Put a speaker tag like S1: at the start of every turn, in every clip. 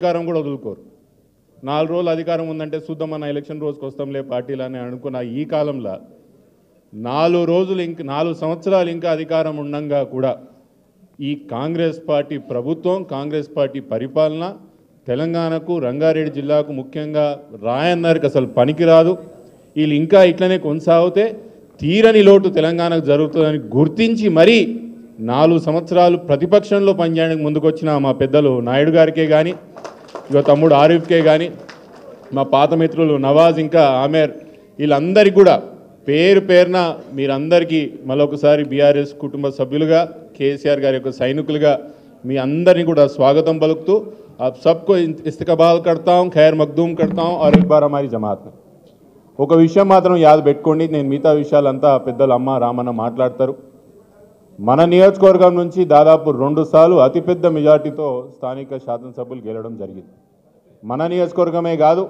S1: అధికారం కూడా వదులుకోరు. 4 రోజులు అధికారం ఉందంటే చూద్దామన్న ఎలక్షన్ రోజుకి వస్తాంలే పార్టీలు అని అనుకున్న ఈ కాలంలో 4 సంవత్సరాలు ఇంకా అధికారం ఉండంగా కూడా ఈ కాంగ్రెస్ పార్టీ ప్రభుత్వం, కాంగ్రెస్ పార్టీ పరిపాలన తెలంగాణకు, రంగారెడ్డి జిల్లాకు, ముఖ్యంగా రాయన్నరికి అసలు పనికిరాదు. వీళ్ళు ఇంకా ఇట్లనే కొనసాగితే తీరని లోటు తెలంగాణకు జరుగుతుందని గుర్తించి మరీ 4 సంవత్సరాలు ప్రతిపక్షంలో పనిచేయడానికి ముందుకొచ్చిన మా పెద్దలు నాయుడు గారికే కానీ, ఇక తమ్ముడు ఆరిఫ్కే కానీ, మా పాత మిత్రులు నవాజ్, ఇంకా ఆమెర్, వీళ్ళందరికీ కూడా పేరు పేరున మీరందరికీ మరొకసారి బీఆర్ఎస్ కుటుంబ సభ్యులుగా, కేసీఆర్ గారి యొక్క సైనికులుగా మీ అందరినీ కూడా స్వాగతం పలుకుతూ आप सबको इस्तकबाल करता हूँ, खैर मखदूम करता हूँ और एक बार हमारी जमात में ఒక విషయం మాత్రం యాద పెట్టుకోండి. నేను మిగతా విషయాలంతా పెద్దలు అమ్మ రామన్న మాట్లాడతారు. మన నియోజకవర్గం నుంచి దాదాపు 2 సార్లు అతిపెద్ద మెజార్టీతో స్థానిక శాసనసభ్యులు గెలవడం జరిగింది. మన నియోజకవర్గమే కాదు,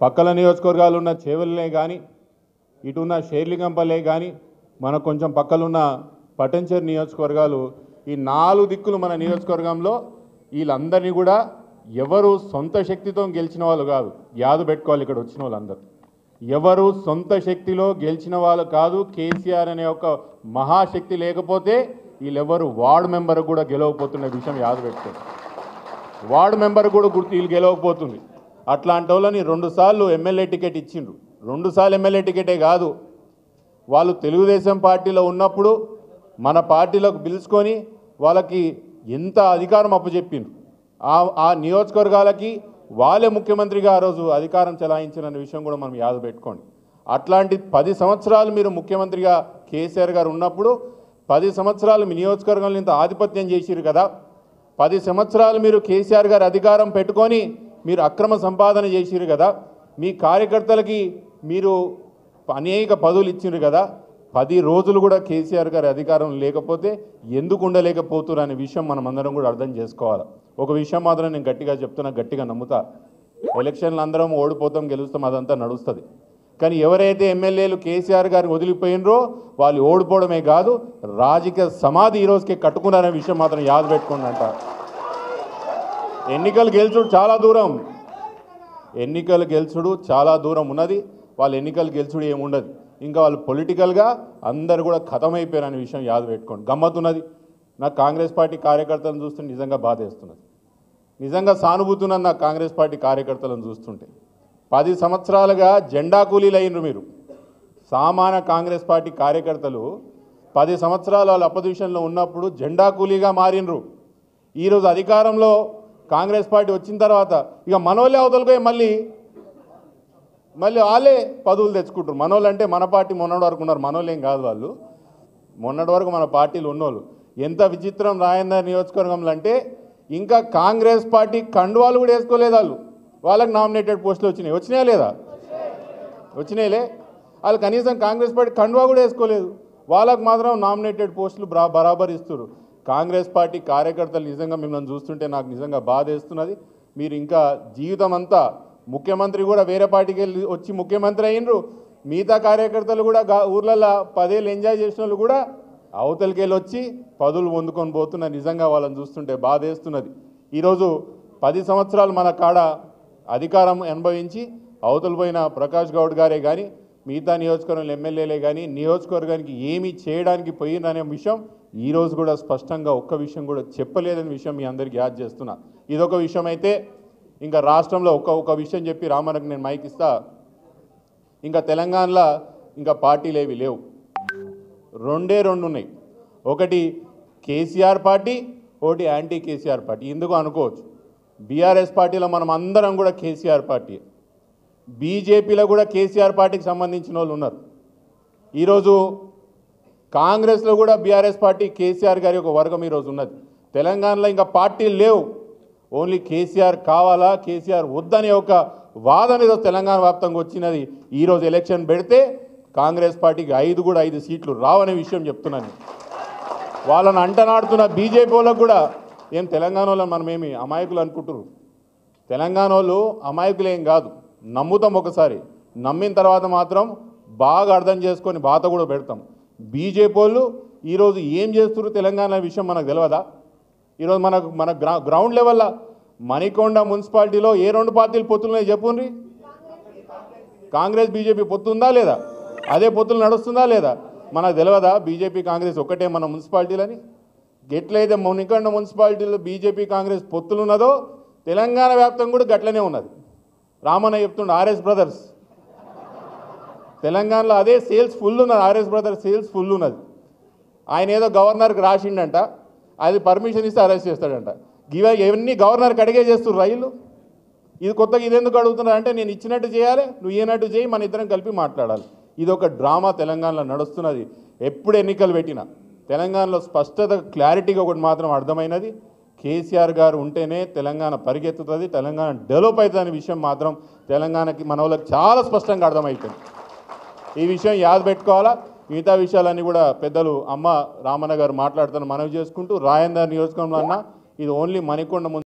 S1: పక్కల నియోజకవర్గాలు ఉన్న చేవెళ్ళే కానీ, ఇటున్న షేర్లింగంపల్లె కానీ, మన కొంచెం పక్కలున్న పటంచేరు నియోజకవర్గాలు, ఈ 4 దిక్కులు మన నియోజకవర్గంలో వీళ్ళందరినీ కూడా ఎవరు సొంత శక్తితో గెలిచిన వాళ్ళు కాదు. యాద పెట్టుకోవాలి, ఇక్కడ వచ్చిన వాళ్ళందరూ ఎవరు సొంత శక్తిలో గెలిచిన వాళ్ళు కాదు. కేసీఆర్ అనే ఒక మహాశక్తి లేకపోతే వీళ్ళెవరు వార్డు మెంబర్ కూడా గెలవకపోతున్న విషయం యాద పెట్టుకోండి. వార్డు మెంబర్ కూడా వీళ్ళు గెలవకపోతుంది. అట్లాంటి వాళ్ళని 2 సార్లు ఎమ్మెల్యే టికెట్ ఇచ్చిండ్రు. 2 సార్లు ఎమ్మెల్యే టికెటే కాదు, వాళ్ళు తెలుగుదేశం పార్టీలో ఉన్నప్పుడు మన పార్టీలోకి పిలుచుకొని వాళ్ళకి ఎంత అధికారం అప్పచెప్పిండ్రు. ఆ నియోజకవర్గాలకి వాళ్ళే ముఖ్యమంత్రిగా ఆ రోజు అధికారం చెలాయించిన విషయం కూడా మనం యాద పెట్టుకోండి. అట్లాంటి 10 సంవత్సరాలు మీరు ముఖ్యమంత్రిగా కేసీఆర్ గారు ఉన్నప్పుడు 10 సంవత్సరాలు మీ నియోజకవర్గంలో ఇంత ఆధిపత్యం చేసిరు కదా. 10 సంవత్సరాలు మీరు కేసీఆర్ గారు అధికారం పెట్టుకొని మీరు అక్రమ సంపాదన చేసిరు కదా. మీ కార్యకర్తలకి మీరు అనేక పదవులు ఇచ్చిరు కదా. 10 రోజులు కూడా కేసీఆర్ గారి అధికారం లేకపోతే ఎందుకు ఉండలేకపోతున్నారు అనే విషయం మనం అందరం కూడా అర్థం చేసుకోవాలి. ఒక విషయం మాత్రం నేను గట్టిగా చెప్తున్నా, గట్టిగా నమ్ముతా, ఎలక్షన్లు అందరం ఓడిపోతాం గెలుస్తాం అదంతా నడుస్తుంది. కానీ ఎవరైతే ఎమ్మెల్యేలు కేసీఆర్ గారిని వదిలిపోయినరో వాళ్ళు ఓడిపోవడమే కాదు, రాజకీయ సమాధి ఈరోజుకి కట్టుకున్నారనే విషయం మాత్రం యాద పెట్టుకోండి అంట. ఎన్నికలు గెలుచుడు చాలా దూరం ఉన్నది. వాళ్ళు ఎన్నికలు గెలుచుడు ఏముండదు, ఇంకా వాళ్ళు పొలిటికల్గా అందరు కూడా ఖతమైపోయారనే విషయం యాద పెట్టుకోండి. గమ్మత్తున్నది, నాకు కాంగ్రెస్ పార్టీ కార్యకర్తలను చూస్తుంటే నిజంగా బాధేస్తున్నది, నిజంగా సానుభూతి ఉన్నది నాకు కాంగ్రెస్ పార్టీ కార్యకర్తలను చూస్తుంటే. 10 సంవత్సరాలుగా జెండా కూలీలు అయినరు మీరు. సామాన్య కాంగ్రెస్ పార్టీ కార్యకర్తలు 10 సంవత్సరాలు వాళ్ళు అపోజిషన్లో ఉన్నప్పుడు జెండా కూలీగా మారినరు. ఈరోజు అధికారంలో కాంగ్రెస్ పార్టీ వచ్చిన తర్వాత ఇక మనోళ్ళే అవతలపోయి మళ్ళీ వాళ్ళే పదవులు తెచ్చుకుంటారు. మనోళ్ళు అంటే మన పార్టీ మొన్నటి వరకు ఉన్నారు, మనోళ్ళు ఏం కాదు వాళ్ళు, మొన్నటి వరకు మన పార్టీలు ఉన్నోళ్ళు. ఎంత విచిత్రం రాయందర్ నియోజకవర్గంలో అంటే ఇంకా కాంగ్రెస్ పార్టీ కండువాలు కూడా వేసుకోలేదు వాళ్ళకి నామినేటెడ్ పోస్టులు వచ్చినాయా లేదా? వచ్చినాయిలే. వాళ్ళు కనీసం కాంగ్రెస్ పార్టీ కండువా కూడా వేసుకోలేదు, వాళ్ళకు మాత్రం నామినేటెడ్ పోస్టులు బరాబర్ ఇస్తారు. కాంగ్రెస్ పార్టీ కార్యకర్తలు నిజంగా మిమ్మల్ని చూస్తుంటే నాకు నిజంగా బాధ వేస్తున్నది. మీరు ఇంకా జీవితం అంతా ముఖ్యమంత్రి కూడా వేరే పార్టీకి వెళ్ళి వచ్చి ముఖ్యమంత్రి అయినరు. మిగతా కార్యకర్తలు కూడా ఊర్లలో 10 ఏళ్ళు ఎంజాయ్ చేసిన వాళ్ళు కూడా అవతలికి వెళ్ళి వచ్చి పదవులు పొందుకొని పోతున్నారు. నిజంగా వాళ్ళని చూస్తుంటే బాధ వేస్తున్నది. ఈరోజు 10 సంవత్సరాలు మన కాడ అధికారం అనుభవించి అవతలు పోయిన ప్రకాష్ గౌడ్ గారే కానీ, మిగతా నియోజకవర్గంలో ఎమ్మెల్యేలే కానీ నియోజకవర్గానికి ఏమీ చేయడానికి పోయిందనే విషయం ఈరోజు కూడా స్పష్టంగా ఒక్క విషయం కూడా చెప్పలేదనే విషయం మీ అందరికీ యాద్ చేస్తున్నా. ఇదొక విషయం అయితే ఇంకా రాష్ట్రంలో ఒక విషయం చెప్పి రామన్నకు నేను మైక్ ఇస్తా. ఇంకా తెలంగాణలో ఇంకా పార్టీలు ఏవి లేవు, 2 ఉన్నాయి. ఒకటి కేసీఆర్ పార్టీ, ఒకటి యాంటీ కేసీఆర్ పార్టీ. ఎందుకు అనుకోవచ్చు, బీఆర్ఎస్ పార్టీలో మనం అందరం కూడా కేసీఆర్ పార్టీ, బీజేపీలో కూడా కేసీఆర్ పార్టీకి సంబంధించిన వాళ్ళు ఉన్నారు. ఈరోజు కాంగ్రెస్లో కూడా బీఆర్ఎస్ పార్టీ కేసీఆర్ గారి ఒక వర్గం ఈరోజు ఉన్నది. తెలంగాణలో ఇంకా పార్టీలు లేవు, ఓన్లీ కేసీఆర్ కావాలా, కేసీఆర్ వద్దనే ఒక వాదన ఈరోజు తెలంగాణ వ్యాప్తంగా వచ్చినది. ఈరోజు ఎలక్షన్ పెడితే కాంగ్రెస్ పార్టీకి 5 సీట్లు రావనే విషయం చెప్తున్నాను. వాళ్ళని అంటనాడుతున్న బీజేపీ వాళ్ళకు కూడా ఏం తెలంగాణ వాళ్ళని మనమేమి అమాయకులు అనుకుంటున్నారు. తెలంగాణ వాళ్ళు అమాయకులేం కాదు, నమ్ముతాం. ఒకసారి నమ్మిన తర్వాత మాత్రం బాగా అర్థం చేసుకొని బాధ కూడా పెడతాం. బీజేపీ వాళ్ళు ఈరోజు ఏం చేస్తున్నారు తెలంగాణ విషయం మనకు తెలియదా? ఈరోజు మన గ్రౌండ్ లెవెల్లో మణికొండ మున్సిపాలిటీలో ఏ రెండు పార్టీలు పొత్తులున్నాయి చెప్పుండ్రి. కాంగ్రెస్ బీజేపీ పొత్తు ఉందా లేదా? అదే పొత్తులు నడుస్తుందా లేదా? మనకు తెలియదా బీజేపీ కాంగ్రెస్ ఒక్కటే మన మున్సిపాలిటీలని? ఎట్లయితే మణికొండ మున్సిపాలిటీలో బీజేపీ కాంగ్రెస్ పొత్తులు ఉన్నదో తెలంగాణ వ్యాప్తంగా కూడా గట్లనే ఉన్నది. రామన్న చెప్తుండే ఆర్ఎస్ బ్రదర్స్ తెలంగాణలో అదే సేల్స్ ఫుల్ ఉన్నది. ఆర్ఎస్ బ్రదర్స్ సేల్స్ ఫుల్ ఉన్నది. ఆయన ఏదో గవర్నర్కి రాసిండంట, అది పర్మిషన్ ఇస్తే అరెస్ట్ చేస్తాడంట. ఇవన్నీ గవర్నర్కి అడిగే చేస్తున్నారు రైలు. ఇది కొత్తగా ఇదెందుకు అడుగుతున్నారు అంటే నేను ఇచ్చినట్టు చేయాలి, నువ్వు ఇయ్యనట్టు చేయి, మన ఇద్దరం కలిపి మాట్లాడాలి. ఇది ఒక డ్రామా తెలంగాణలో నడుస్తున్నది. ఎప్పుడు ఎన్నికలు పెట్టినా తెలంగాణలో స్పష్టత క్లారిటీగా ఒకటి మాత్రం అర్థమైనది, కేసీఆర్ గారు ఉంటేనే తెలంగాణ పరిగెత్తుతుంది, తెలంగాణ డెవలప్ అవుతుంది అనే విషయం మాత్రం తెలంగాణకి మన వాళ్ళకి చాలా స్పష్టంగా అర్థమైపోయింది. ఈ విషయం యాద పెట్టుకోవాలా. మిగతా విషయాలన్నీ కూడా పెద్దలు అమ్మ రామన్న గారు మాట్లాడుతున్న మనవి చేసుకుంటూ, రాయందర్ నియోజకవర్గంలో అన్న ఇది ఓన్లీ మణికొండ